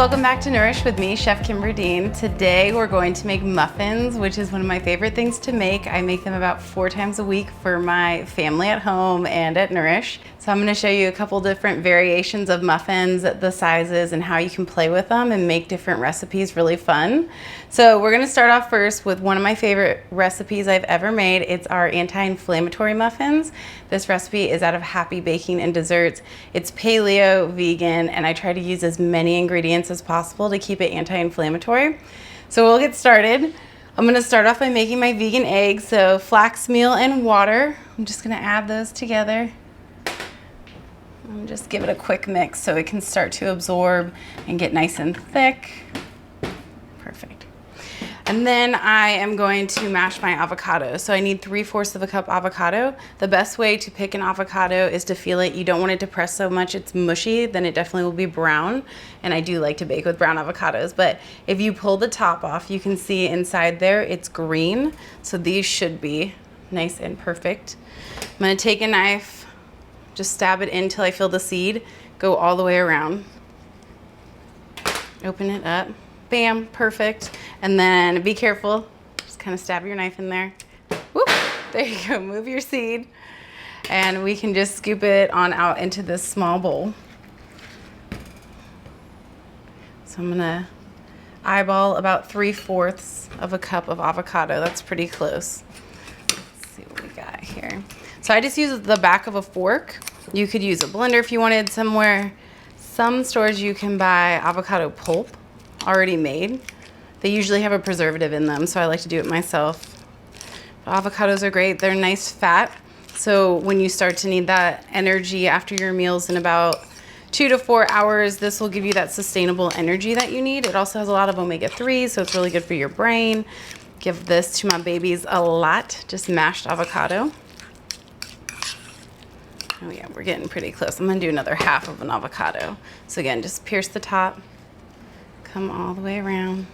welcome back to Nourish with me, Chef Kimber Dean. Today we're going to make muffins, which is one of my favorite things to make. I make them about 4 times a week for my family at home and at Nourish. So I'm gonna show you a couple different variations of muffins, the sizes, and how you can play with them and make different recipes really fun. So we're gonna start off first with one of my favorite recipes I've ever made. It's our anti-inflammatory muffins. This recipe is out of Happy Baking and Desserts. It's paleo, vegan, and I try to use as many ingredients as possible to keep it anti-inflammatory. So we'll get started. I'm gonna start off by making my vegan eggs. So flax meal and water. I'm just gonna add those together. And just give it a quick mix so it can start to absorb and get nice and thick. Perfect. And then I am going to mash my avocado. So I need 3/4 of a cup avocado. The best way to pick an avocado is to feel it. You don't want it to press so much it's mushy, then it definitely will be brown. And I do like to bake with brown avocados, but if you pull the top off, you can see inside there it's green. So these should be nice and perfect. I'm gonna take a knife, just stab it in till I feel the seed, go all the way around. Open it up. Bam, perfect. And then be careful, just kind of stab your knife in there. Whoop, there you go, move your seed. And we can just scoop it on out into this small bowl. So I'm gonna eyeball about 3/4 of a cup of avocado. That's pretty close. Let's see what we got here. So I just use the back of a fork. You could use a blender if you wanted somewhere. Some stores you can buy avocado pulp already made. They usually have a preservative in them, so I like to do it myself. But avocados are great. They're nice fat. So when you start to need that energy after your meals in about 2 to 4 hours, this will give you that sustainable energy that you need. It also has a lot of omega-3, so it's really good for your brain. Give this to my babies a lot, just mashed avocado. Oh yeah, we're getting pretty close. I'm gonna do another half of an avocado. So again, just pierce the top, come all the way around.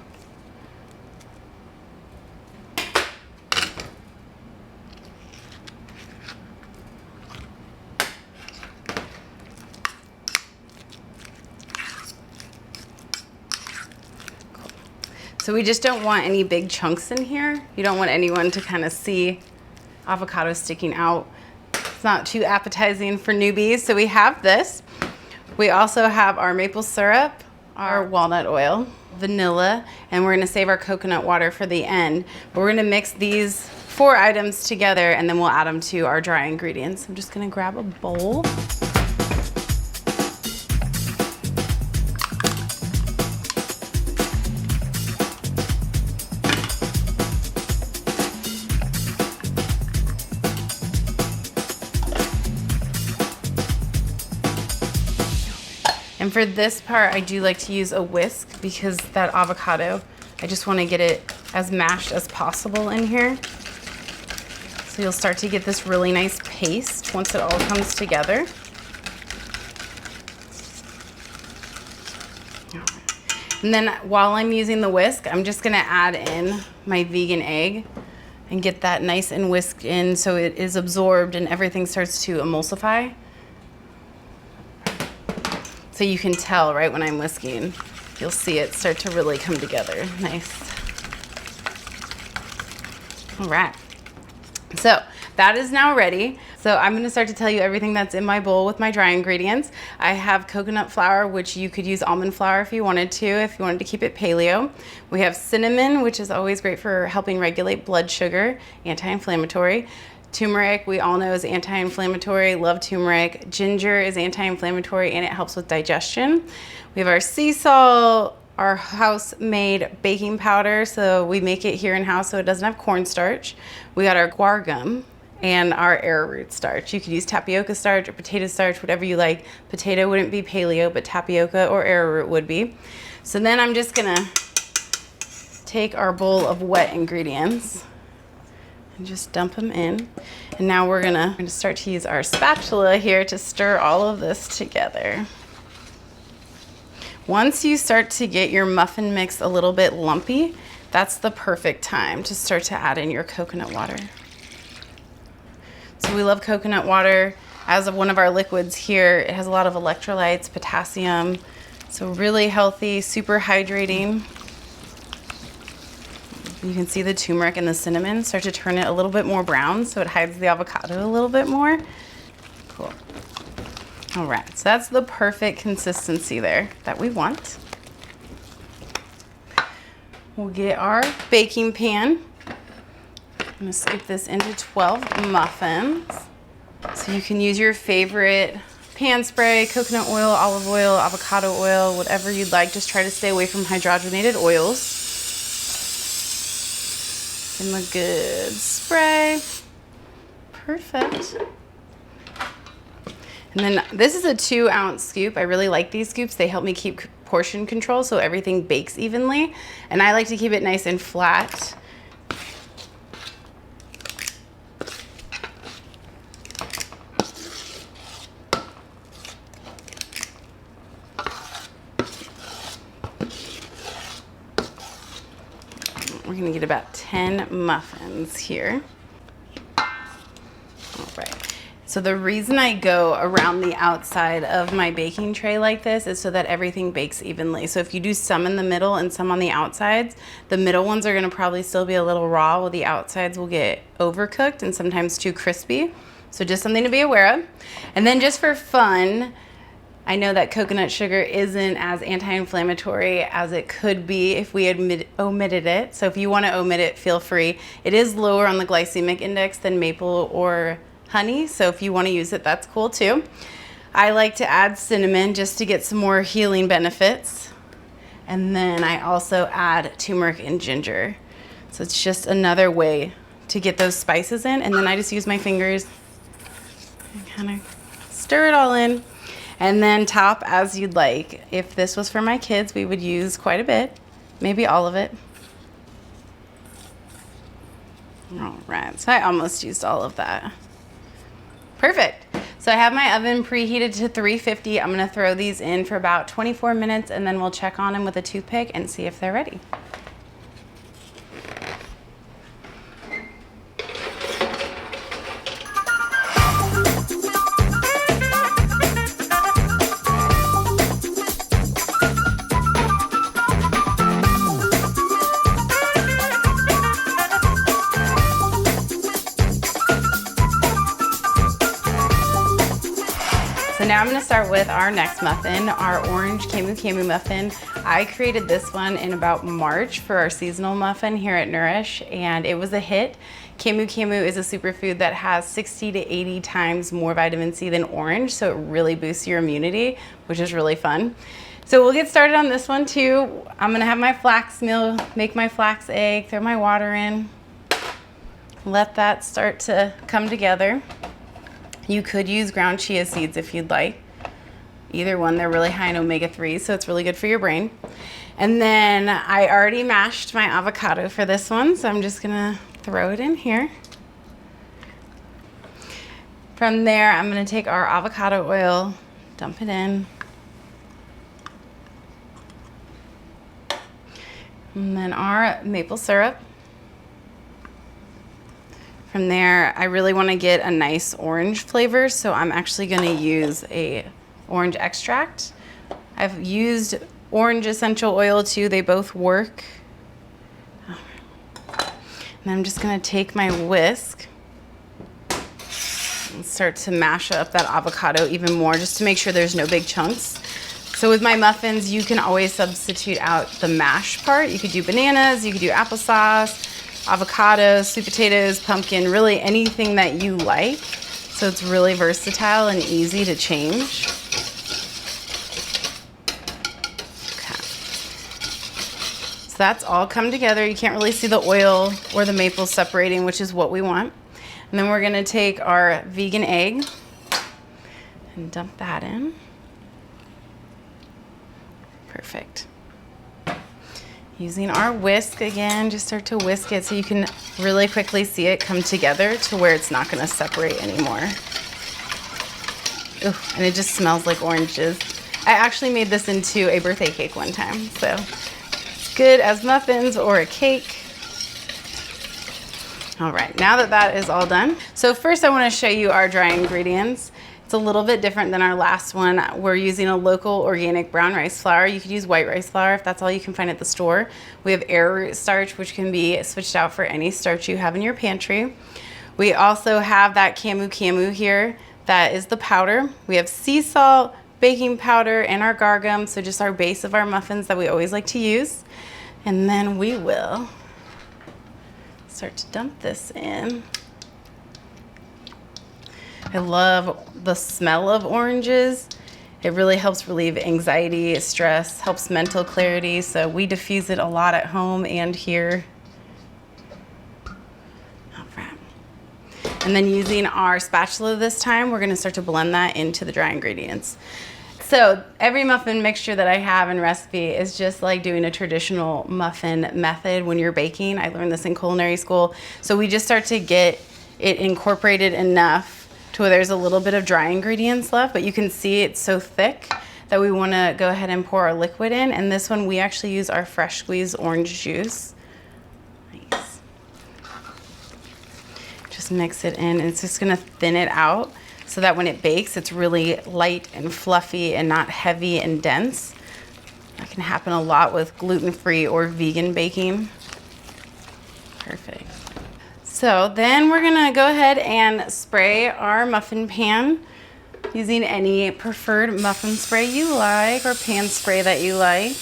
Cool. So we just don't want any big chunks in here. You don't want anyone to kind of see avocado sticking out. It's not too appetizing for newbies. So we have this. We also have our maple syrup, our walnut oil, vanilla, and we're gonna save our coconut water for the end. But we're gonna mix these 4 items together and then we'll add them to our dry ingredients. I'm just gonna grab a bowl. And for this part, I do like to use a whisk because that avocado, I just want to get it as mashed as possible in here. So you'll start to get this really nice paste once it all comes together. And then while I'm using the whisk, I'm just gonna add in my vegan egg and get that nice and whisked in so it is absorbed and everything starts to emulsify. So you can tell right when I'm whisking, you'll see it start to really come together. Nice. All right. So that is now ready. So I'm gonna start to tell you everything that's in my bowl with my dry ingredients. I have coconut flour, which you could use almond flour if you wanted to keep it paleo. We have cinnamon, which is always great for helping regulate blood sugar, anti-inflammatory. Turmeric, we all know, is anti-inflammatory. Love turmeric. Ginger is anti-inflammatory and it helps with digestion. We have our sea salt, our house-made baking powder. So we make it here in-house so it doesn't have cornstarch. We got our guar gum and our arrowroot starch. You could use tapioca starch or potato starch, whatever you like. Potato wouldn't be paleo, but tapioca or arrowroot would be. So then I'm just gonna take our bowl of wet ingredients and just dump them in. And now we're gonna start to use our spatula here to stir all of this together. Once you start to get your muffin mix a little bit lumpy, that's the perfect time to start to add in your coconut water. So we love coconut water as one of our liquids here. It has a lot of electrolytes, potassium, So really healthy, super hydrating. You can see the turmeric and the cinnamon start to turn it a little bit more brown, so it hides the avocado a little bit more. Cool. All right, so that's the perfect consistency there that we want. We'll get our baking pan. I'm gonna scoop this into 12 muffins. So you can use your favorite pan spray, coconut oil, olive oil, avocado oil, whatever you'd like. Just try to stay away from hydrogenated oils. Give them a good spray. Perfect. And then this is a 2-ounce scoop. I really like these scoops. They help me keep portion control so everything bakes evenly. And I like to keep it nice and flat. We're gonna get about 10 muffins here. All right. So the reason I go around the outside of my baking tray like this is so that everything bakes evenly. So if you do some in the middle and some on the outsides, the middle ones are gonna probably still be a little raw, while the outsides will get overcooked and sometimes too crispy. So just something to be aware of. And then just for fun, I know that coconut sugar isn't as anti-inflammatory as it could be if we had omitted it. So if you want to omit it, feel free. It is lower on the glycemic index than maple or honey, so if you want to use it, that's cool too. I like to add cinnamon just to get some more healing benefits. And then I also add turmeric and ginger. So it's just another way to get those spices in. And then I just use my fingers and kind of stir it all in. And then top as you'd like. If this was for my kids, we would use quite a bit, maybe all of it. All right, so I almost used all of that. Perfect. So I have my oven preheated to 350. I'm gonna throw these in for about 24 minutes and then we'll check on them with a toothpick and see if they're ready. So now I'm gonna start with our next muffin, our orange Camu muffin. I created this one in about March for our seasonal muffin here at Nourish, and it was a hit. Camu is a superfood that has 60 to 80 times more vitamin C than orange, so it really boosts your immunity, which is really fun. So we'll get started on this one too. I'm gonna have my flax meal, make my flax egg, throw my water in, let that start to come together. You could use ground chia seeds if you'd like. Either one, they're really high in omega-3, so it's really good for your brain. And then I already mashed my avocado for this one, so I'm just gonna throw it in here. From there, I'm gonna take our avocado oil, dump it in. And then our maple syrup. From there, I really want to get a nice orange flavor, so I'm actually going to use a orange extract. I've used orange essential oil too, they both work. And I'm just going to take my whisk and start to mash up that avocado even more just to make sure there's no big chunks. So with my muffins, you can always substitute out the mash part. You could do bananas, you could do applesauce, avocados, sweet potatoes, pumpkin, really anything that you like. So it's really versatile and easy to change. Okay. So that's all come together. You can't really see the oil or the maple separating, which is what we want. And then we're gonna take our vegan egg and dump that in. Perfect. Using our whisk again, just start to whisk it so you can really quickly see it come together to where it's not gonna separate anymore. Ooh, and it just smells like oranges. I actually made this into a birthday cake one time, so it's good as muffins or a cake. All right, now that that is all done. So first I wanna show you our dry ingredients. It's a little bit different than our last one. We're using a local organic brown rice flour. You could use white rice flour if that's all you can find at the store. We have arrowroot starch, which can be switched out for any starch you have in your pantry. We also have that Camu here. That is the powder. We have sea salt, baking powder, and our gargum, so just our base of our muffins that we always like to use. And then we will start to dump this in. I love the smell of oranges. It really helps relieve anxiety, stress, helps mental clarity. So we diffuse it a lot at home and here. All right. And then using our spatula this time, we're gonna start to blend that into the dry ingredients. So every muffin mixture that I have in recipe is just like doing a traditional muffin method when you're baking. I learned this in culinary school. So we just start to get it incorporated enough to where there's a little bit of dry ingredients left, but you can see it's so thick that we wanna go ahead and pour our liquid in. And this one, we actually use our fresh squeezed orange juice. Nice. Just mix it in, and it's just gonna thin it out so that when it bakes, it's really light and fluffy and not heavy and dense. That can happen a lot with gluten-free or vegan baking. Perfect. So then we're gonna go ahead and spray our muffin pan using any preferred muffin spray you like or pan spray that you like.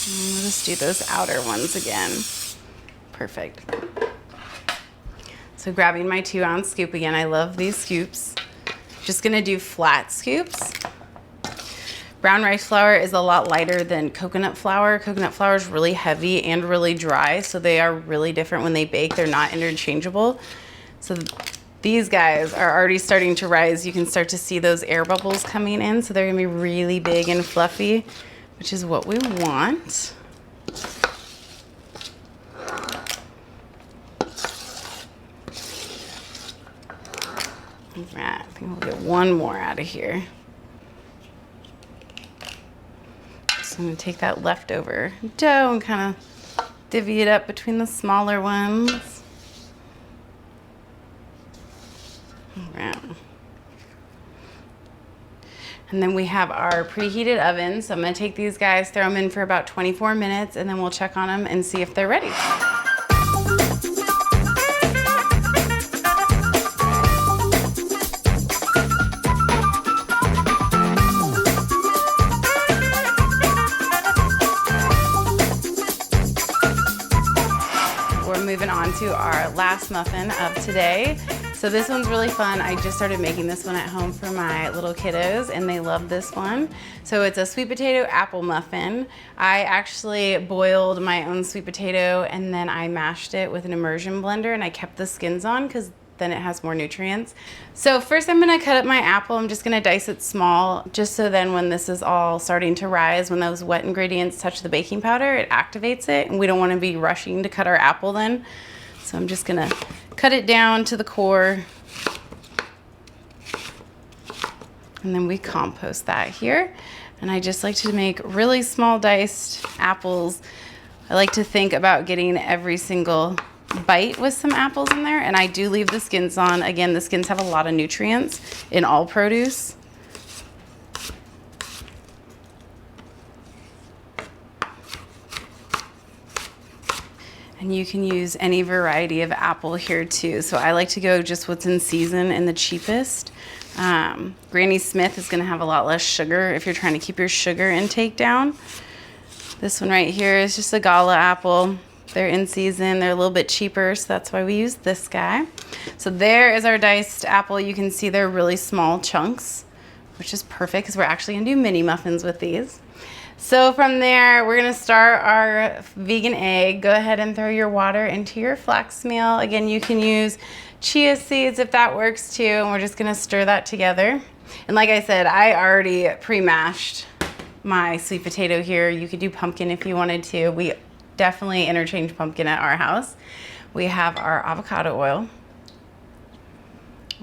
And we'll just do those outer ones again. Perfect. So grabbing my 2-ounce scoop again, I love these scoops. Just gonna do flat scoops. Brown rice flour is a lot lighter than coconut flour. Coconut flour is really heavy and really dry, so they are really different when they bake. They're not interchangeable. So these guys are already starting to rise. You can start to see those air bubbles coming in, so they're gonna be really big and fluffy, which is what we want. All right, I think we'll get one more out of here. I'm gonna take that leftover dough and kind of divvy it up between the smaller ones. All right. And then we have our preheated oven. So I'm gonna take these guys, throw them in for about 24 minutes, and then we'll check on them and see if they're ready. Moving on to our last muffin of today. So this one's really fun. I just started making this one at home for my little kiddos and they love this one. So it's a sweet potato apple muffin. I actually boiled my own sweet potato and then I mashed it with an immersion blender and I kept the skins on because then it has more nutrients. So first I'm gonna cut up my apple. I'm just gonna dice it small, just so then when this is all starting to rise, when those wet ingredients touch the baking powder, it activates it, and we don't wanna be rushing to cut our apple then. So I'm just gonna cut it down to the core. And then we compost that here. And I just like to make really small diced apples. I like to think about getting every single bite with some apples in there, and I do leave the skins on. Again, the skins have a lot of nutrients in all produce. And you can use any variety of apple here too. So I like to go just what's in season and the cheapest. Granny Smith is gonna have a lot less sugar if you're trying to keep your sugar intake down. This one right here is just a gala apple. They're in season, they're a little bit cheaper, so that's why we use this guy. So there is our diced apple. You can see they're really small chunks, which is perfect because we're actually gonna do mini muffins with these. So from there, we're gonna start our vegan egg. Go ahead and throw your water into your flax meal. Again, you can use chia seeds if that works too, and we're just gonna stir that together. And like I said, I already pre-mashed my sweet potato here. You could do pumpkin if you wanted to. We definitely interchange pumpkin at our house. We have our avocado oil,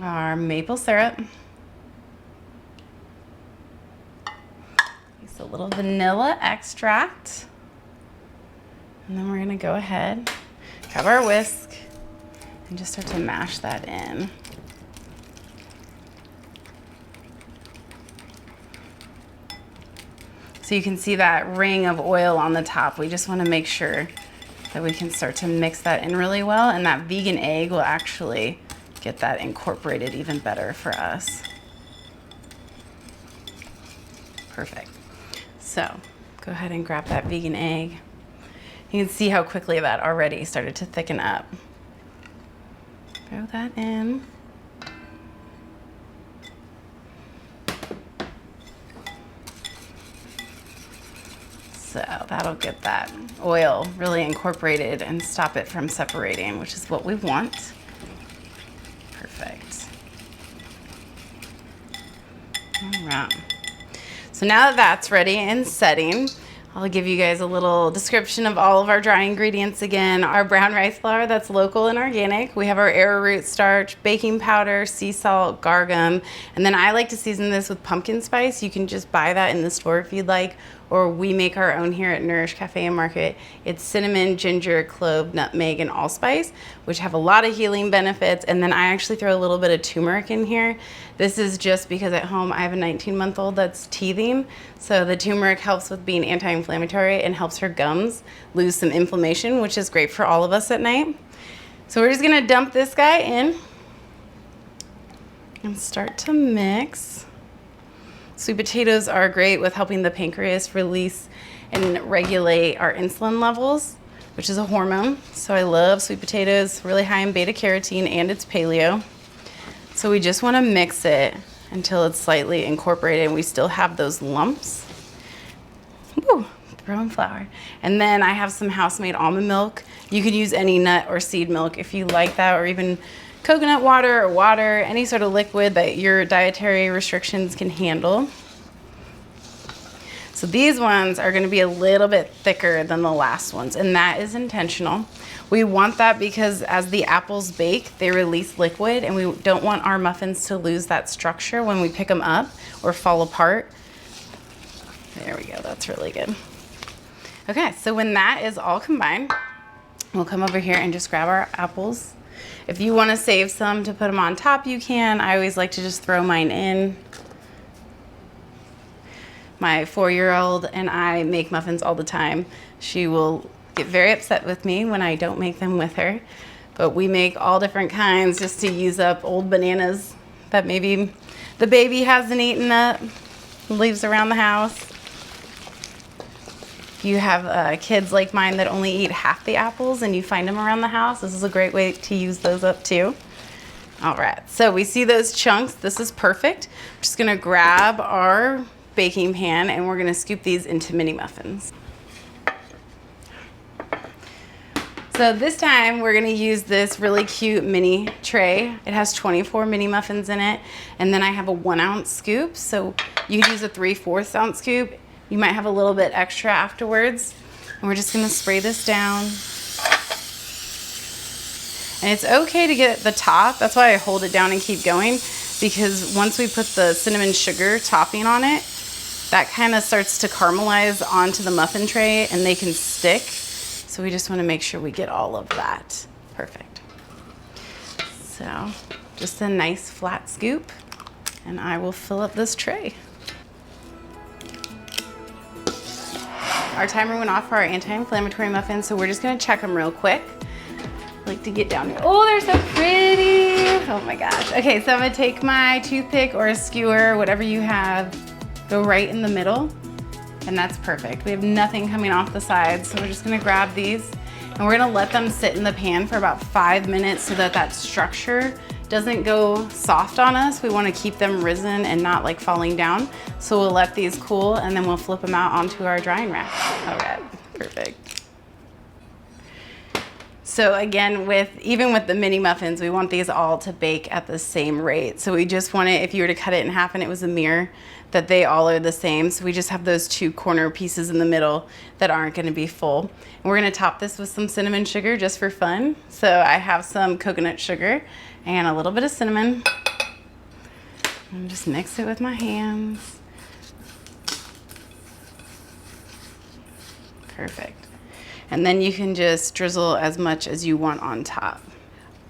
our maple syrup, just a little vanilla extract, and then we're gonna go ahead, grab our whisk, and just start to mash that in. So you can see that ring of oil on the top. We just want to make sure that we can start to mix that in really well, and that vegan egg will actually get that incorporated even better for us. Perfect. So go ahead and grab that vegan egg. You can see how quickly that already started to thicken up. Throw that in. So that'll get that oil really incorporated and stop it from separating, which is what we want. Perfect. All right. So now that that's ready and setting, I'll give you guys a little description of all of our dry ingredients again. Our brown rice flour that's local and organic. We have our arrowroot starch, baking powder, sea salt, gargum, and then I like to season this with pumpkin spice. You can just buy that in the store if you'd like, or we make our own here at Nourish Cafe and Market. It's cinnamon, ginger, clove, nutmeg, and allspice, which have a lot of healing benefits. And then I actually throw a little bit of turmeric in here. This is just because at home I have a 19-month-old that's teething. So the turmeric helps with being anti-inflammatory and helps her gums lose some inflammation, which is great for all of us at night. So we're just gonna dump this guy in and start to mix. Sweet potatoes are great with helping the pancreas release and regulate our insulin levels, which is a hormone. So I love sweet potatoes, really high in beta carotene, and it's paleo. So we just want to mix it until it's slightly incorporated and we still have those lumps. Woo, throwing flour. And then I have some house-made almond milk. You could use any nut or seed milk if you like that, or even coconut water or water, any sort of liquid that your dietary restrictions can handle. So these ones are going to be a little bit thicker than the last ones, and that is intentional. We want that because as the apples bake, they release liquid, and we don't want our muffins to lose that structure when we pick them up or fall apart. There we go, that's really good. Okay, so when that is all combined, we'll come over here and just grab our apples. If you want to save some to put them on top, you can. I always like to just throw mine in. My 4-year-old and I make muffins all the time. She will get very upset with me when I don't make them with her. But we make all different kinds just to use up old bananas that maybe the baby hasn't eaten up, leaves around the house. You have kids like mine that only eat half the apples and you find them around the house. This is a great way to use those up too. All right, so we see those chunks. This is perfect. I'm just gonna grab our baking pan and we're gonna scoop these into mini muffins. So this time we're gonna use this really cute mini tray. It has 24 mini muffins in it. And then I have a 1 ounce scoop. So you could use a 3/4 ounce scoop. You might have a little bit extra afterwards. And we're just gonna spray this down. And it's okay to get the top. That's why I hold it down and keep going, because once we put the cinnamon sugar topping on it, that kind of starts to caramelize onto the muffin tray and they can stick. So we just want to make sure we get all of that. Perfect. So just a nice flat scoop and I will fill up this tray. Our timer went off for our anti-inflammatory muffins, so we're just gonna check them real quick. I like to get down here. Oh, they're so pretty. Oh my gosh. Okay, so I'm gonna take my toothpick or a skewer, whatever you have, go right in the middle, and that's perfect. We have nothing coming off the sides, so we're just gonna grab these and we're gonna let them sit in the pan for about 5 minutes so that that structure doesn't go soft on us. We wanna keep them risen and not like falling down. So we'll let these cool and then we'll flip them out onto our drying rack. All right, perfect. So again, even with the mini muffins, we want these all to bake at the same rate. So we just want it, if you were to cut it in half and it was a mirror, that they all are the same. So we just have those 2 corner pieces in the middle that aren't gonna be full. And we're gonna top this with some cinnamon sugar just for fun. So I have some coconut sugar and a little bit of cinnamon. And just mix it with my hands. Perfect. And then you can just drizzle as much as you want on top.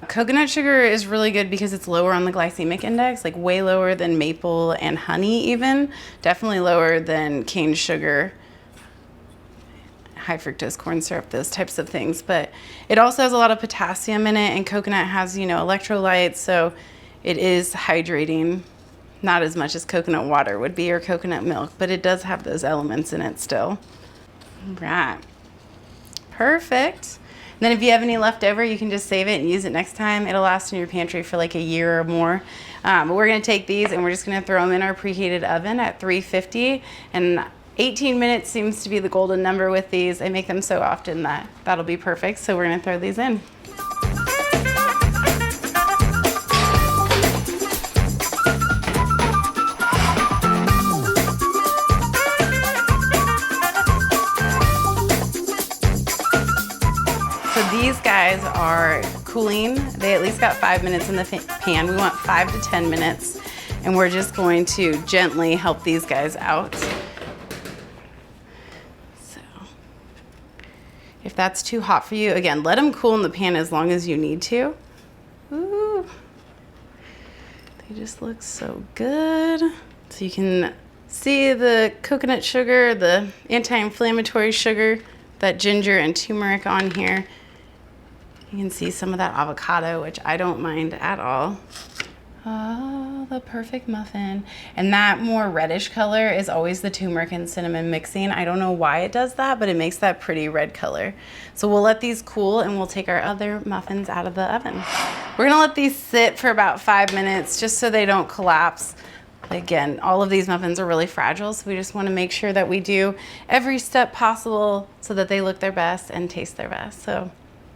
Coconut sugar is really good because it's lower on the glycemic index, like way lower than maple and honey even. Definitely lower than cane sugar, high fructose corn syrup, those types of things. But it also has a lot of potassium in it, and coconut has, you know, electrolytes, so it is hydrating. Not as much as coconut water would be or coconut milk, but it does have those elements in it still. All right, perfect. And then if you have any left over, you can just save it and use it next time. It'll last in your pantry for like a year or more. But we're gonna take these and we're just gonna throw them in our preheated oven at 350. And 18 minutes seems to be the golden number with these. I make them so often that that'll be perfect. So we're gonna throw these in. So these guys are cooling. They at least got 5 minutes in the pan. We want 5 to 10 minutes. And we're just going to gently help these guys out. So if that's too hot for you, again, let them cool in the pan as long as you need to. Ooh, they just look so good. So you can see the coconut sugar, the anti-inflammatory sugar, that ginger and turmeric on here. You can see some of that avocado, which I don't mind at all. Oh, the perfect muffin. And that more reddish color is always the turmeric and cinnamon mixing. I don't know why it does that, but it makes that pretty red color. So we'll let these cool and we'll take our other muffins out of the oven. We're gonna let these sit for about 5 minutes just so they don't collapse. Again, all of these muffins are really fragile, so we just want to make sure that we do every step possible so that they look their best and taste their best. So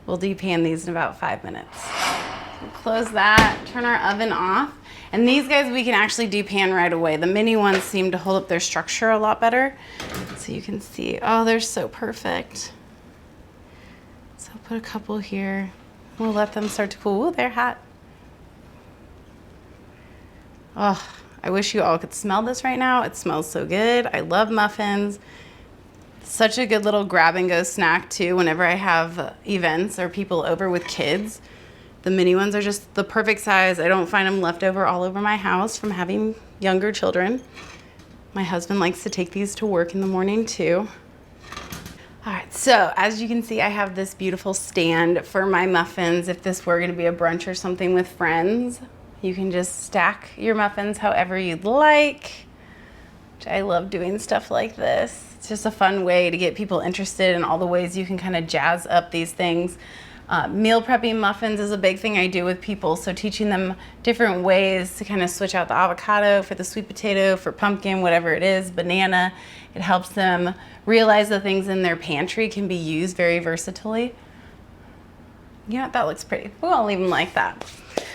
we'll depan these in about 5 minutes. We'll close that, turn our oven off. And these guys we can actually depan right away. The mini ones seem to hold up their structure a lot better. So you can see, oh, they're so perfect. So I'll put a couple here. We'll let them start to cool. Ooh, they're hot. Oh, I wish you all could smell this right now. It smells so good. I love muffins. Such a good little grab and go snack too whenever I have events or people over with kids. The mini ones are just the perfect size. I don't find them left over all over my house from having younger children. My husband likes to take these to work in the morning too. All right, so as you can see, I have this beautiful stand for my muffins. If this were gonna be a brunch or something with friends, you can just stack your muffins however you'd like. Which I love doing stuff like this. It's just a fun way to get people interested in all the ways you can kind of jazz up these things. Meal prepping muffins is a big thing I do with people, so teaching them different ways to kind of switch out the avocado for the sweet potato, for pumpkin, whatever it is, banana. It helps them realize the things in their pantry can be used very versatilely. Yeah, that looks pretty. We'll leave them like that.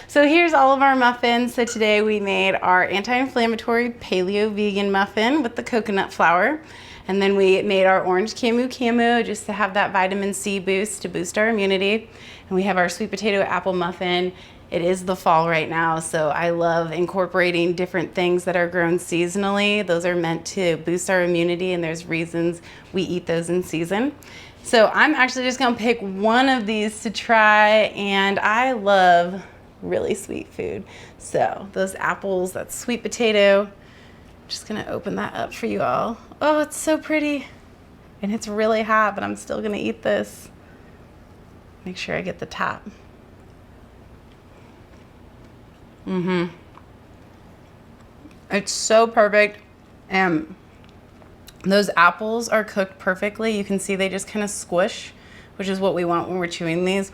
So here's all of our muffins. So today we made our anti-inflammatory paleo vegan muffin with the coconut flour. And then we made our orange Camu just to have that vitamin C boost to boost our immunity. And we have our sweet potato apple muffin. It is the fall right now, so I love incorporating different things that are grown seasonally. Those are meant to boost our immunity, and there's reasons we eat those in season. So I'm actually just gonna pick one of these to try, and I love really sweet food. So those apples, that sweet potato, just gonna open that up for you all. Oh, it's so pretty. And it's really hot, but I'm still gonna eat this. Make sure I get the top. It's so perfect. And those apples are cooked perfectly. You can see they just kind of squish, which is what we want when we're chewing these.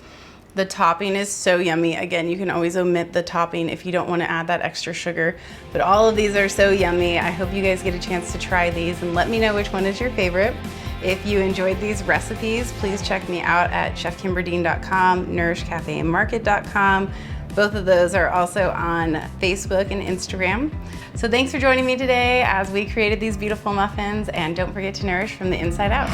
The topping is so yummy. Again, you can always omit the topping if you don't want to add that extra sugar, but all of these are so yummy. I hope you guys get a chance to try these and let me know which one is your favorite. If you enjoyed these recipes, please check me out at chefkimberdean.com, nourishcafeandmarket.com. Both of those are also on Facebook and Instagram. So thanks for joining me today as we created these beautiful muffins, and don't forget to nourish from the inside out.